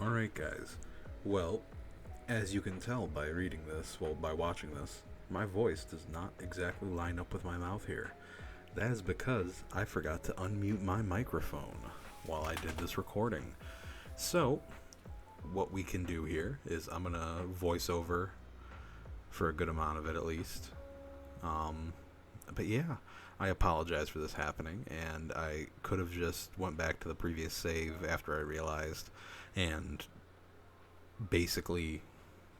Alright, guys. Well, as you can tell by reading this, by watching this, my voice does not exactly line up with my mouth here. That is because I forgot to unmute my microphone while I did this recording. So, what we can do here is I'm going to voice over for a good amount of it at least. But yeah, I apologize for this happening, and I could have just went back to the previous save after I realized and basically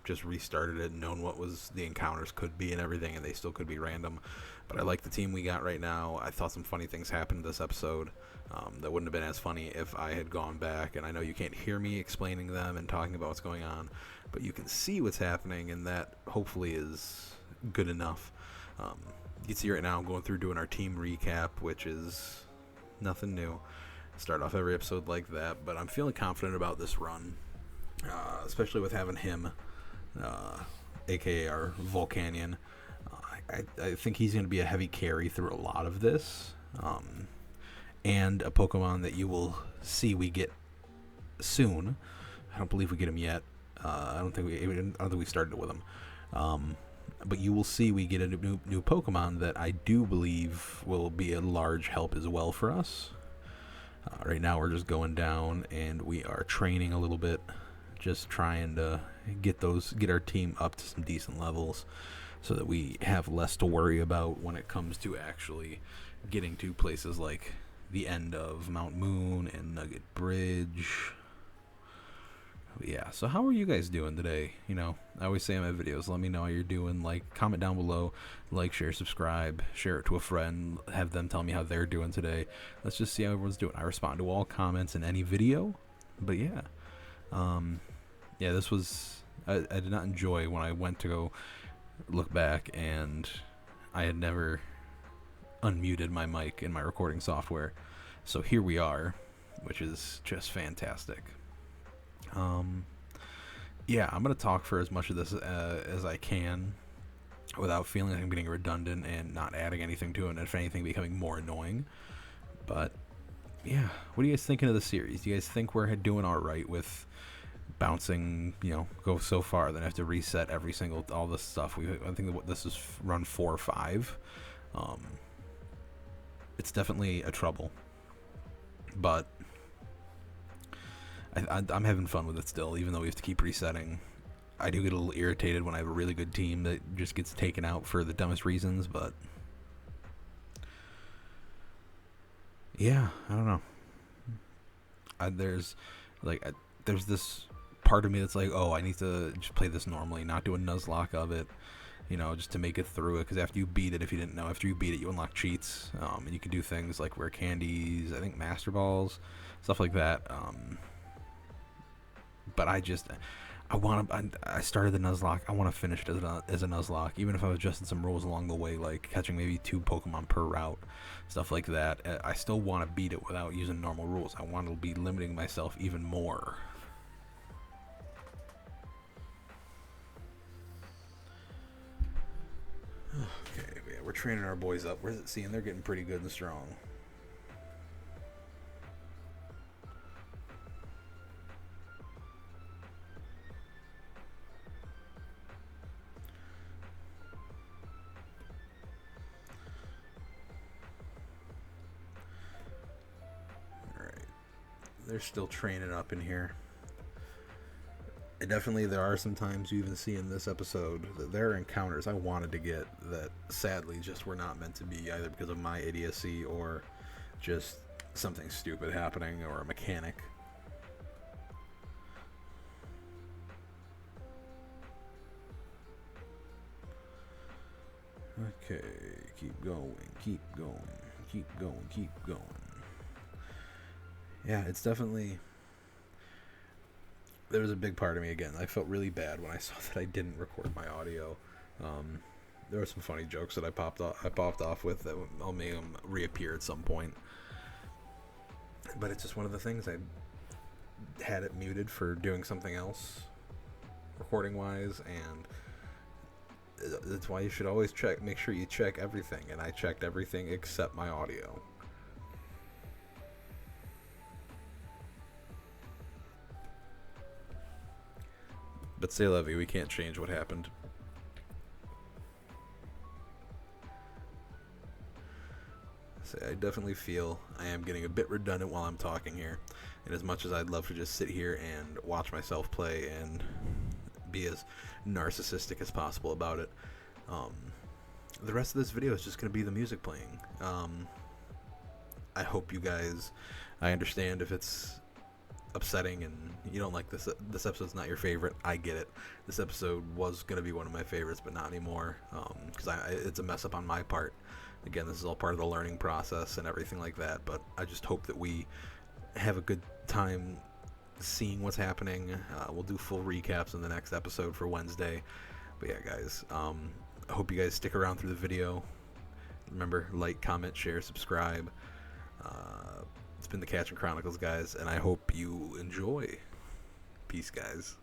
just restarted it and known what was the encounters could be and everything, and they still could be random. But I like the team we got right now. I thought some funny things happened this episode that wouldn't have been as funny if I had gone back, and I know you can't hear me explaining them and talking about what's going on, but you can see what's happening, and that hopefully is good enough. You can see right now I'm going through doing our team recap, which is nothing new. Start off every episode like that, but I'm feeling confident about this run, especially with having him, aka our Volcanion. I think he's going to be a heavy carry through a lot of this, and a Pokemon that you will see we get soon. I don't believe we get him yet. I don't think we started with him. But you will see we get a new Pokemon that I do believe will be a large help as well for us. Right now we're just going down and we are training a little bit, just trying to get our team up to some decent levels so that we have less to worry about when it comes to actually getting to places like the end of Mount Moon and Nugget Bridge. Yeah, so how are you guys doing today? You know, I always say in my videos, let me know how you're doing. Like, comment down below, like, share, subscribe, share it to a friend, have them tell me how they're doing today. Let's just see how everyone's doing. I respond to all comments in any video, but yeah. Yeah, this was, I did not enjoy when I went to go look back and I had never unmuted my mic in my recording software. So here we are, which is just fantastic. Yeah, I'm going to talk for as much of this as I can without feeling like I'm getting redundant and not adding anything to it, and if anything, becoming more annoying. But, yeah, what are you guys thinking of the series? Do you guys think we're doing all right with bouncing, go so far, then have to reset all this stuff? I think this is run 4 or 5. It's definitely a trouble. But I'm having fun with it still, even though we have to keep resetting. I do get a little irritated when I have a really good team that just gets taken out for the dumbest reasons, but yeah, I don't know. There's this part of me that's like, oh, I need to just play this normally, not do a Nuzlocke of it, just to make it through it, because after you beat it, if you didn't know, after you beat it, you unlock cheats, and you can do things like rare candies, I think Master Balls, stuff like that. But I started the Nuzlocke. I want to finish it as a Nuzlocke, even if I was adjusting some rules along the way, like catching maybe 2 Pokemon per route, stuff like that. I still want to beat it without using normal rules. I want to be limiting myself even more. Okay, yeah, we're training our boys up. We're seeing they're getting pretty good and strong. They're still training up in here. And definitely there are some times you even see in this episode that there are encounters I wanted to get that sadly just were not meant to be, either because of my idiocy or just something stupid happening or a mechanic. Okay, keep going, keep going, keep going, keep going. Yeah, it's definitely, there was a big part of me again. I felt really bad when I saw that I didn't record my audio. There were some funny jokes that I popped off with that I'll make them reappear at some point. But it's just one of the things. I had it muted for doing something else, recording wise, and that's why you should always make sure you check everything. And I checked everything except my audio. But say levy, we can't change what happened. So I definitely feel I am getting a bit redundant while I'm talking here. And as much as I'd love to just sit here and watch myself play and be as narcissistic as possible about it, the rest of this video is just going to be the music playing. I hope you guys, I understand if it's upsetting and you don't like this episode's not your favorite. I get it. This episode was going to be one of my favorites, but not anymore, because it's a mess up on my part. Again, this is all part of the learning process and everything like that, but I just hope that we have a good time seeing what's happening. We'll do full recaps in the next episode for Wednesday. But yeah, guys, I hope you guys stick around through the video. Remember, like, comment, share, subscribe. It's been the Catching Chronicles, guys, and I hope you enjoy. Peace, guys.